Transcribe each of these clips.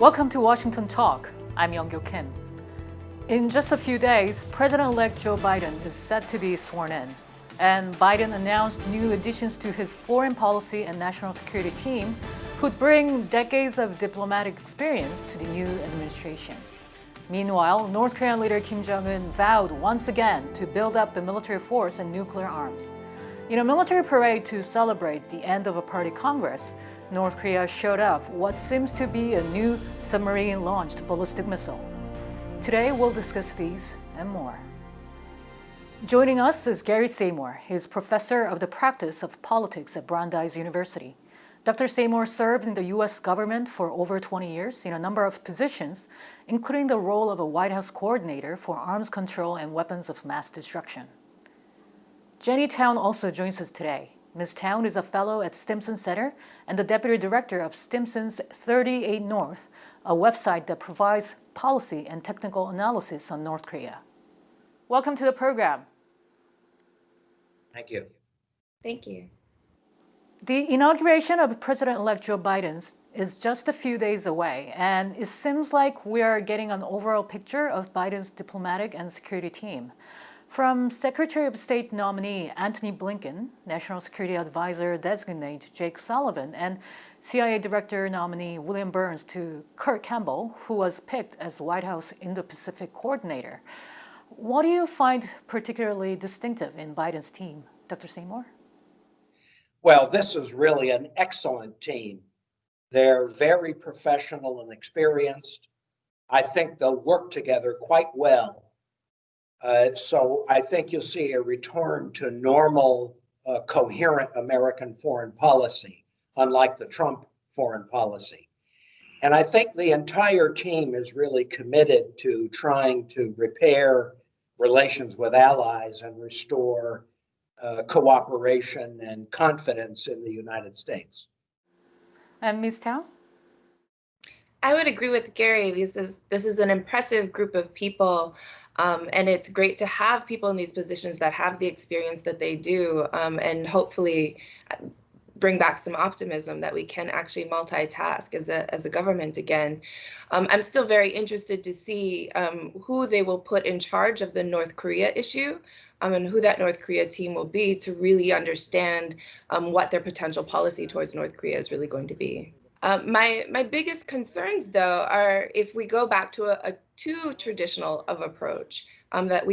Welcome to Washington Talk. I'm Young-Gyo Kim. In just a few days, President-elect Joe Biden is set to be sworn in. And Biden announced new additions to his foreign policy and national security team who'd bring decades of diplomatic experience to the new administration. Meanwhile, North Korean leader Kim Jong-un vowed once again to build up the military force and nuclear arms. In a military parade to celebrate the end of a party congress, North Korea showed off what seems to be a new submarine-launched ballistic missile. Today, we'll discuss these and more. Joining us is Gary Seymore. He's professor of the practice of politics at Brandeis University. Dr. Seymore served in the U.S. government for over 20 years in a number of positions, including the role of a White House coordinator for arms control and weapons of mass destruction. Jenny Town also joins us today. Ms. Town is a fellow at Stimson Center and the deputy director of Stimson's 38 North, a website that provides policy and technical analysis on North Korea. Welcome to the program. Thank you. Thank you. The inauguration of President-elect Joe Biden is just a few days away, and it seems like we are getting an overall picture of Biden's diplomatic and security team. From Secretary of State nominee Antony Blinken, National Security Advisor designate Jake Sullivan, and CIA Director nominee William Burns to Kurt Campbell, who was picked as White House Indo-Pacific Coordinator. What do you find particularly distinctive in Biden's team, Dr. Seymore? Well, this is really an excellent team. They're very professional and experienced. I think they'll work together quite well. So I think you'll see a return to normal, coherent American foreign policy, unlike the Trump foreign policy. And I think the entire team is really committed to trying to repair relations with allies and restore cooperation and confidence in the United States. And Ms. Town? I would agree with Gary. This is an impressive group of people, and it's great to have people in these positions that have the experience that they do, and hopefully bring back some optimism that we can actually multitask as a government again. I'm still very interested to see who they will put in charge of the North Korea issue, and who that North Korea team will be to really understand what their potential policy towards North Korea is really going to be. My biggest concerns, though, are if we go back to a too traditional of approach, that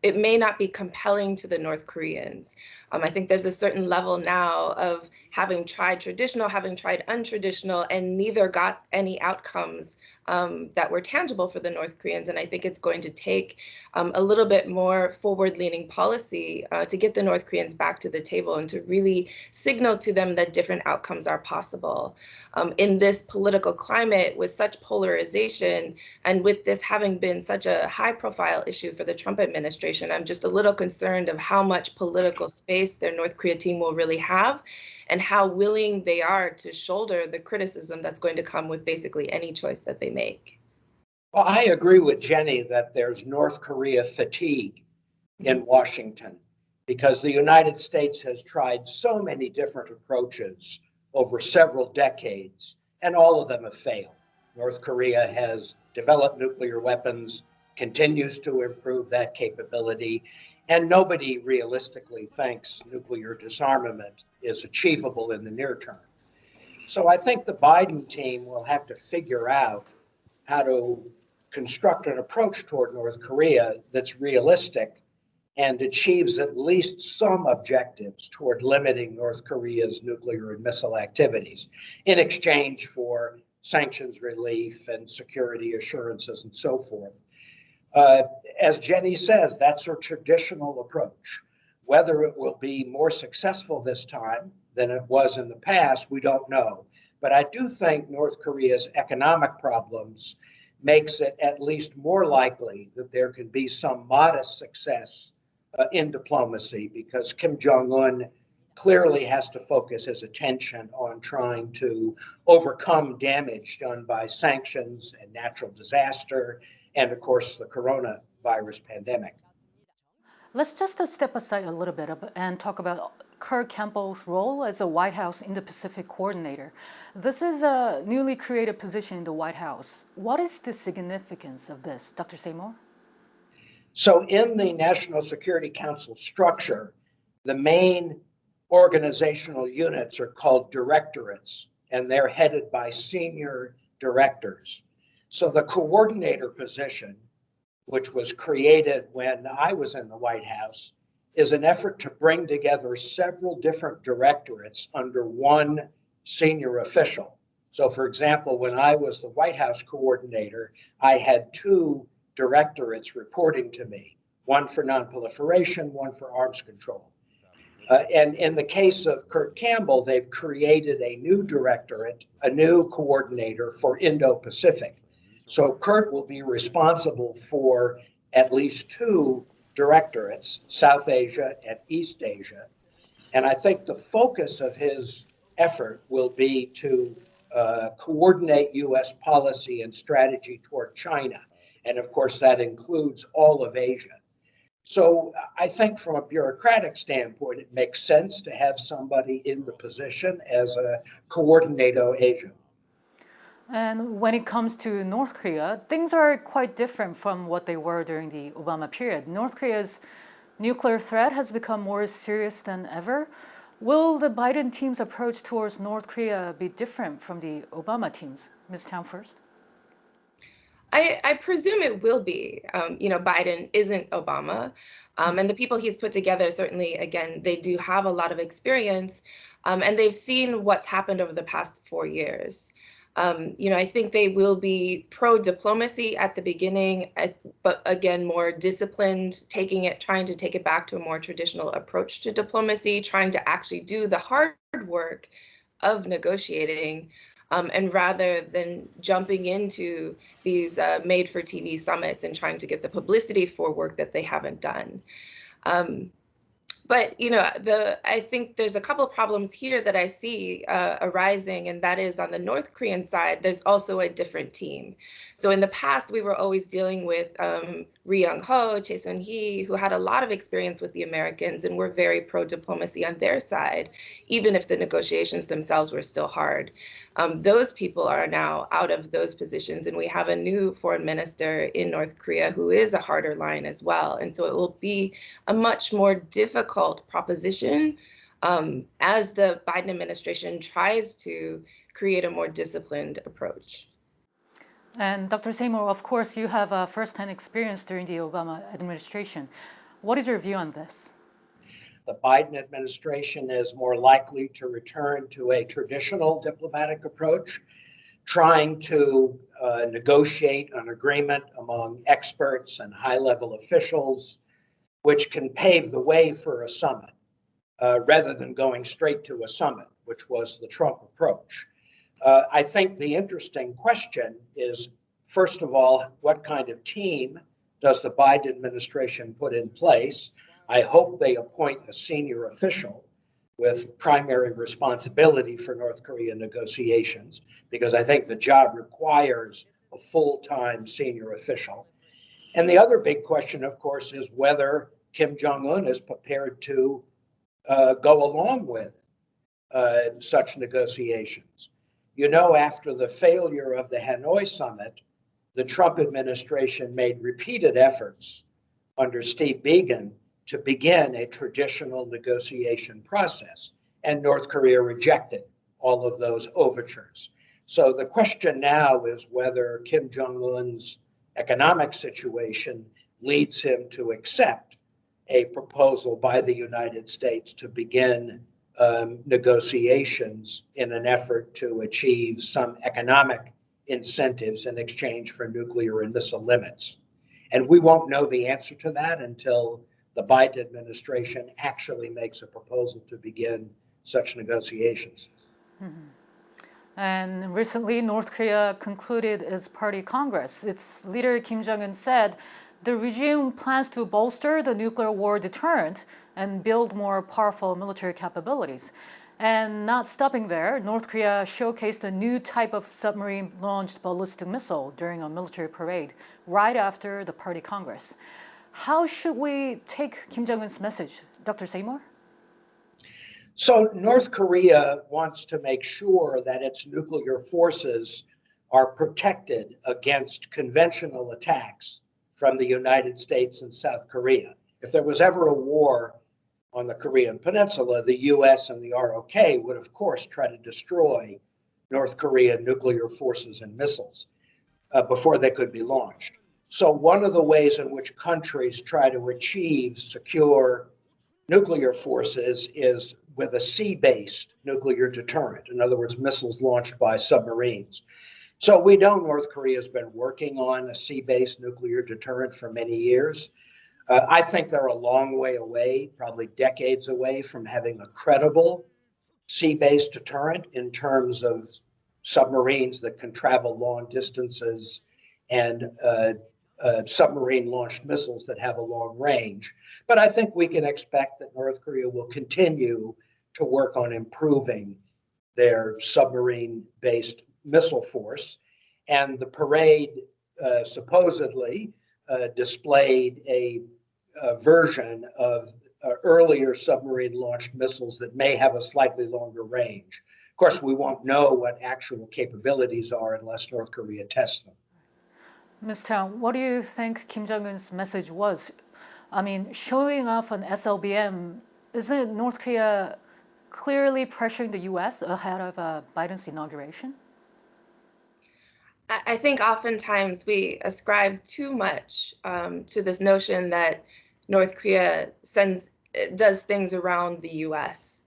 it may not be compelling to the North Koreans. I think there's a certain level now of having tried traditional, having tried untraditional, and neither got any outcomes that were tangible for the North Koreans. And I think it's going to take a little bit more forward-leaning policy to get the North Koreans back to the table and to really signal to them that different outcomes are possible. In this political climate with such polarization, and with this having been such a high-profile issue for the Trump administration, I'm just a little concerned of how much political space their North Korea team will really have, and how willing they are to shoulder the criticism that's going to come with basically any choice that they make. Well, I agree with Jenny that there's North Korea fatigue in Washington because the United States has tried so many different approaches over several decades, and all of them have failed. North Korea has developed nuclear weapons, continues to improve that capability, and nobody realistically thinks nuclear disarmament is achievable in the near term. So I think the Biden team will have to figure out how to construct an approach toward North Korea that's realistic and achieves at least some objectives toward limiting North Korea's nuclear and missile activities in exchange for sanctions relief and security assurances and so forth. As Jenny says, that's a traditional approach. Whether it will be more successful this time than it was in the past, we don't know. But I do think North Korea's economic problems makes it at least more likely that there can be some modest success in diplomacy, because Kim Jong-un clearly has to focus his attention on trying to overcome damage done by sanctions and natural disaster, and of course the coronavirus pandemic. Let's just step aside a little bit and talk about Kurt Campbell's role as a White House Indo-Pacific coordinator. This is a newly created position in the White House. What is the significance of this, Dr. Samore? So in the National Security Council structure, the main organizational units are called directorates, and they're headed by senior directors. So the coordinator position, which was created when I was in the White House, is an effort to bring together several different directorates under one senior official. So for example, when I was the White House coordinator, I had two directorates reporting to me, one for nonproliferation, one for arms control. And in the case of Kurt Campbell, they've created a new directorate, a new coordinator for Indo-Pacific. So Kurt will be responsible for at least two directorates, South Asia and East Asia. And I think the focus of his effort will be to coordinate U.S. policy and strategy toward China. And of course, that includes all of Asia. So I think from a bureaucratic standpoint, it makes sense to have somebody in the position as a coordinator Asia. And when it comes to North Korea, things are quite different from what they were during the Obama period. North Korea's nuclear threat has become more serious than ever. Will the Biden team's approach towards North Korea be different from the Obama team's? Ms. Town first. I presume it will be. Biden isn't Obama. And the people he's put together, certainly, again, they do have a lot of experience. And they've seen what's happened over the past 4 years. I think they will be pro-diplomacy at the beginning, but again, more disciplined, trying to take it back to a more traditional approach to diplomacy, trying to actually do the hard work of negotiating. And rather than jumping into these made-for-TV summits and trying to get the publicity for work that they haven't done. But I think there's a couple of problems here that I see arising, and that is on the North Korean side, there's also a different team. So in the past, we were always dealing with Ri Young-ho, Chae Sun-hee, who had a lot of experience with the Americans and were very pro-diplomacy on their side, even if the negotiations themselves were still hard. Those people are now out of those positions, and we have a new foreign minister in North Korea who is a harder line as well. And so it will be a much more difficult proposition as the Biden administration tries to create a more disciplined approach. And Dr. Seymour, of course, you have a first-hand experience during the Obama administration. What is your view on this? The Biden administration is more likely to return to a traditional diplomatic approach, trying to negotiate an agreement among experts and high-level officials, which can pave the way for a summit, rather than going straight to a summit, which was the Trump approach. I think the interesting question is, first of all, what kind of team does the Biden administration put in place? I hope they appoint a senior official with primary responsibility for North Korean negotiations, because I think the job requires a full-time senior official. And the other big question, of course, is whether Kim Jong-un is prepared to go along with such negotiations. After the failure of the Hanoi summit, the Trump administration made repeated efforts under Steve Biegun to begin a traditional negotiation process, and North Korea rejected all of those overtures. So the question now is whether Kim Jong-un's economic situation leads him to accept a proposal by the United States to begin negotiations in an effort to achieve some economic incentives in exchange for nuclear and missile limits. And we won't know the answer to that until the Biden administration actually makes a proposal to begin such negotiations. Mm-hmm. And recently, North Korea concluded its party congress. Its leader, Kim Jong-un, said the regime plans to bolster the nuclear war deterrent and build more powerful military capabilities. And not stopping there, North Korea showcased a new type of submarine-launched ballistic missile during a military parade right after the party congress. How should we take Kim Jong-un's message, Dr. Seymour? So North Korea wants to make sure that its nuclear forces are protected against conventional attacks from the United States and South Korea. If there was ever a war on the Korean Peninsula, the US and the ROK would, of course, try to destroy North Korean nuclear forces and missiles before they could be launched. So one of the ways in which countries try to achieve secure nuclear forces is with a sea-based nuclear deterrent. In other words, missiles launched by submarines. So we know North Korea has been working on a sea-based nuclear deterrent for many years. I think they're a long way away, probably decades away from having a credible sea-based deterrent in terms of submarines that can travel long distances and submarine-launched missiles that have a long range. But I think we can expect that North Korea will continue to work on improving their submarine-based missile force. And the parade supposedly displayed a version of earlier submarine-launched missiles that may have a slightly longer range. Of course, we won't know what actual capabilities are unless North Korea tests them. Ms. Tang, what do you think Kim Jong-un's message was? I mean, showing off an Slbm, isn't North Korea clearly pressuring the US ahead of Biden's inauguration? I think oftentimes we ascribe too much to this notion that North Korea does things around the US.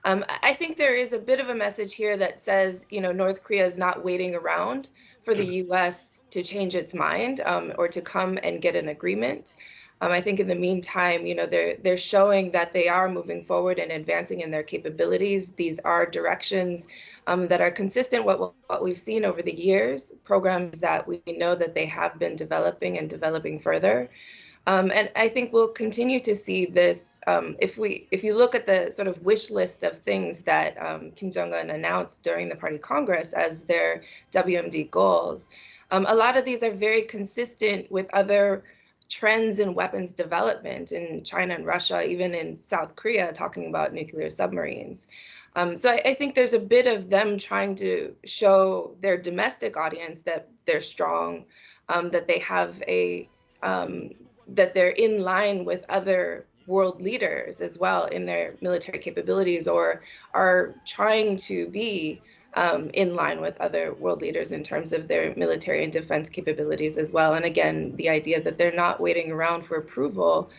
I think there is a bit of a message here that says, North Korea is not waiting around for the US to change its mind or to come and get an agreement. I think in the meantime, they're showing that they are moving forward and advancing in their capabilities. These are directions that are consistent with what we've seen over the years, programs that we know that they have been developing and developing further. And I think we'll continue to see this if you look at the sort of wish list of things that Kim Jong-un announced during the Party Congress as their WMD goals. A lot of these are very consistent with other trends in weapons development in China and Russia, even in South Korea, talking about nuclear submarines. So I think there's a bit of them trying to show their domestic audience that they're strong, that they have that they're in line with other world leaders as well in their military capabilities, or are trying to be in line with other world leaders in terms of their military and defense capabilities as well. And again, the idea that they're not waiting around for approval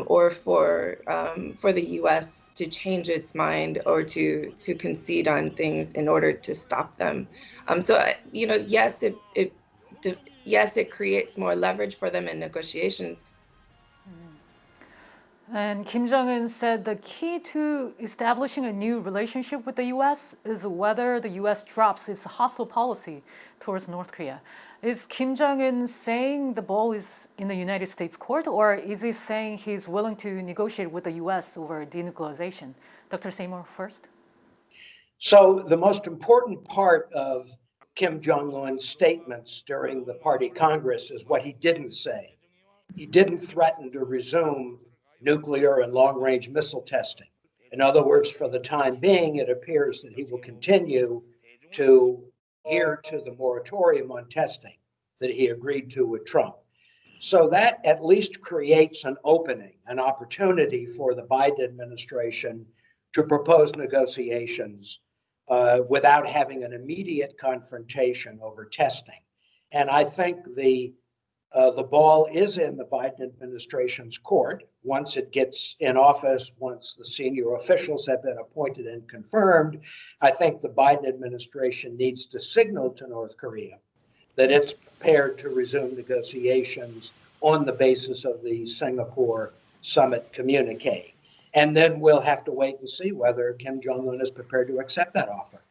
or for the U.S. to change its mind or to concede on things in order to stop them. So yes, it creates more leverage for them in negotiations. And Kim Jong-un said the key to establishing a new relationship with the U.S. is whether the U.S. drops its hostile policy towards North Korea. Is Kim Jong-un saying the ball is in the United States court, or is he saying he's willing to negotiate with the U.S. over denuclearization? Dr. Seymore first. So the most important part of Kim Jong-un's statements during the Party Congress is what he didn't say. He didn't threaten to resume nuclear and long-range missile testing. In other words, for the time being, it appears that he will continue to adhere to the moratorium on testing that he agreed to with Trump. So that at least creates an opening, an opportunity for the Biden administration to propose negotiations without having an immediate confrontation over testing. And I think the ball is in the Biden administration's court. Once it gets in office, once the senior officials have been appointed and confirmed, I think the Biden administration needs to signal to North Korea that it's prepared to resume negotiations on the basis of the Singapore summit communique. And then we'll have to wait and see whether Kim Jong-un is prepared to accept that offer.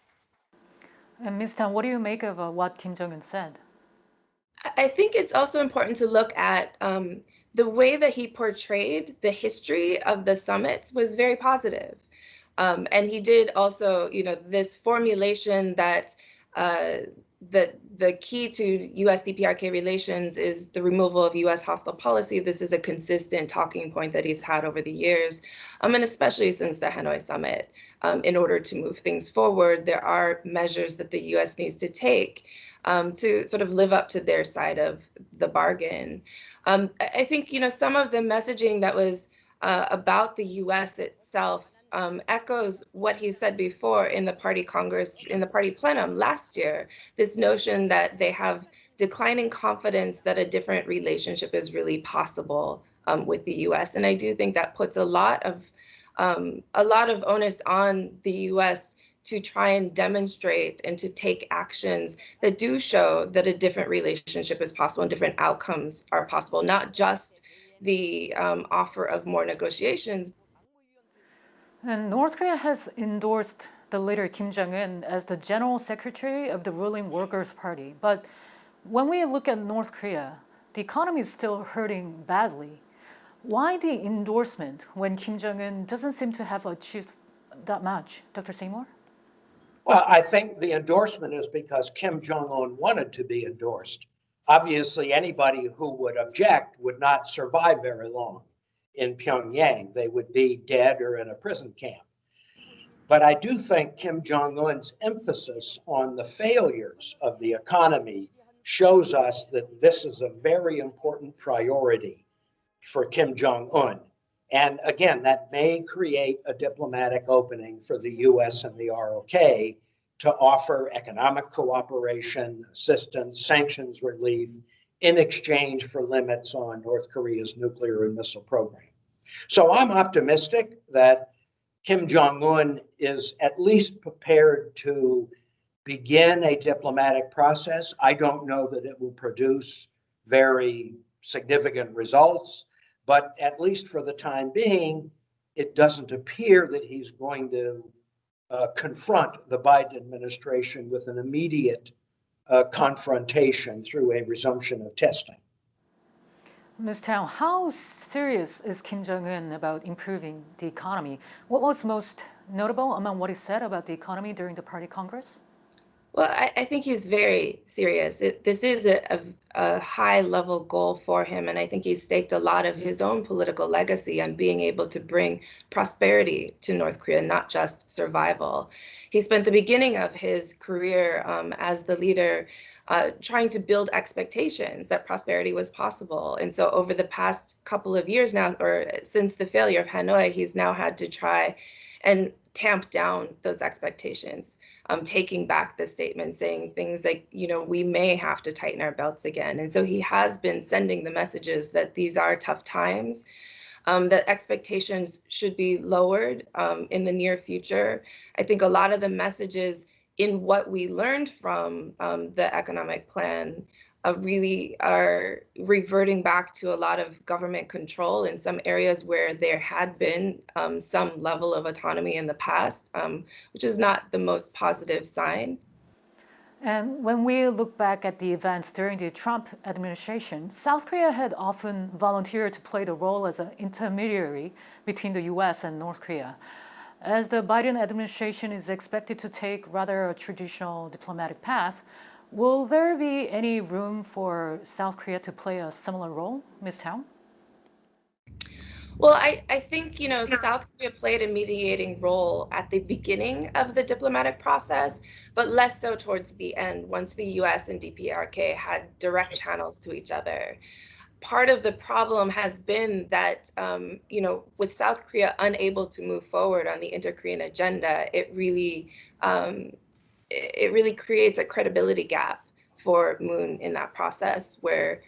And Ms. Tan, what do you make of what Kim Jong-un said? I think it's also important to look at the way that he portrayed the history of the summits was very positive. And he did also, this formulation that the key to U.S. DPRK relations is the removal of U.S. hostile policy. This is a consistent talking point that he's had over the years, and especially since the Hanoi summit. In order to move things forward, there are measures that the U.S. needs to take to sort of live up to their side of the bargain. I think, some of the messaging that was about the U.S. itself echoes what he said before in the party Congress, in the party plenum last year, this notion that they have declining confidence that a different relationship is really possible with the U.S. And I do think that puts a lot of onus on the U.S. to try and demonstrate and to take actions that do show that a different relationship is possible and different outcomes are possible, not just the offer of more negotiations. And North Korea has endorsed the leader Kim Jong-un as the general secretary of the ruling Workers' Party. But when we look at North Korea, the economy is still hurting badly. Why the endorsement when Kim Jong-un doesn't seem to have achieved that much? Dr. Seymour? Well, I think the endorsement is because Kim Jong-un wanted to be endorsed. Obviously, anybody who would object would not survive very long in Pyongyang. They would be dead or in a prison camp. But I do think Kim Jong-un's emphasis on the failures of the economy shows us that this is a very important priority for Kim Jong-un. And again, that may create a diplomatic opening for the US and the ROK to offer economic cooperation, assistance, sanctions relief in exchange for limits on North Korea's nuclear and missile program. So I'm optimistic that Kim Jong-un is at least prepared to begin a diplomatic process. I don't know that it will produce very significant results, but at least for the time being, it doesn't appear that he's going to confront the Biden administration with an immediate confrontation through a resumption of testing. Ms. Tao, how serious is Kim Jong-un about improving the economy? What was most notable among what he said about the economy during the party congress? Well, I think he's very serious. This is a high-level goal for him, and I think he's staked a lot of his own political legacy on being able to bring prosperity to North Korea, not just survival. He spent the beginning of his career as the leader trying to build expectations that prosperity was possible. And so over the past couple of years now, or since the failure of Hanoi, he's now had to try and tamp down those expectations, taking back the statement, saying things like, we may have to tighten our belts again. And so he has been sending the messages that these are tough times, that expectations should be lowered in the near future. I think a lot of the messages in what we learned from the economic plan really are reverting back to a lot of government control in some areas where there had been some level of autonomy in the past, which is not the most positive sign. And when we look back at the events during the Trump administration, South Korea had often volunteered to play the role as an intermediary between the US and North Korea. As the Biden administration is expected to take rather a traditional diplomatic path, will there be any room for South Korea to play a similar role, Ms. Tao? Well, I think, South Korea played a mediating role at the beginning of the diplomatic process, but less so towards the end, once the US and DPRK had direct channels to each other. Part of the problem has been that, with South Korea unable to move forward on the inter-Korean agenda, it really creates a credibility gap for Moon in that process, where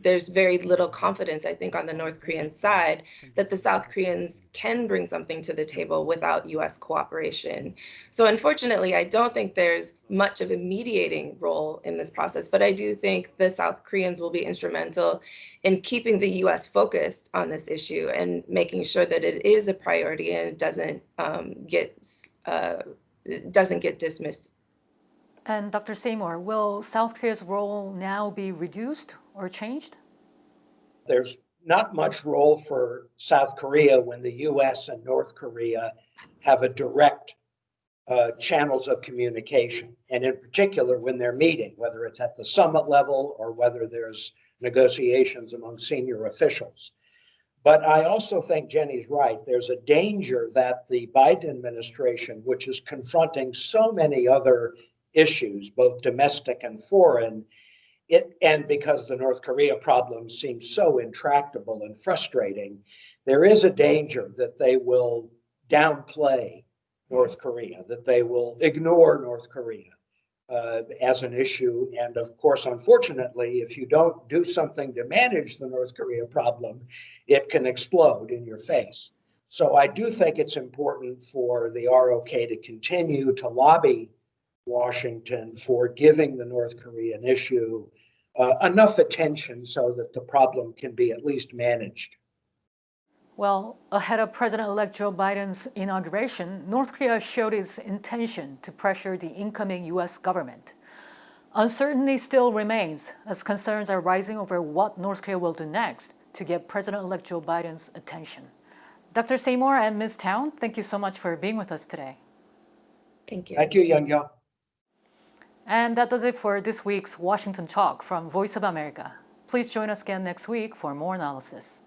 there's very little confidence, I think, on the North Korean side that the South Koreans can bring something to the table without US cooperation. So unfortunately, I don't think there's much of a mediating role in this process, but I do think the South Koreans will be instrumental in keeping the US focused on this issue and making sure that it is a priority and it doesn't get dismissed. And Dr. Seymour, will South Korea's role now be reduced or changed? There's not much role for South Korea when the US and North Korea have a direct channels of communication, and in particular when they're meeting, whether it's at the summit level or whether there's negotiations among senior officials. But I also think Jenny's right. There's a danger that the Biden administration, which is confronting so many other issues, both domestic and foreign, and because the North Korea problem seems so intractable and frustrating, there is a danger that they will downplay North Korea, that they will ignore North Korea as an issue. And of course, unfortunately, if you don't do something to manage the North Korea problem, it can explode in your face. So I do think it's important for the ROK to continue to lobby Washington for giving the North Korean issue enough attention so that the problem can be at least managed. Well, ahead of President-elect Joe Biden's inauguration, North Korea showed its intention to pressure the incoming U.S. government. Uncertainty still remains as concerns are rising over what North Korea will do next to get President-elect Joe Biden's attention. Dr. Seymore and Ms. Town, thank you so much for being with us today. Thank you. Thank you, Young-Yo. And that does it for this week's Washington Talk from Voice of America. Please join us again next week for more analysis.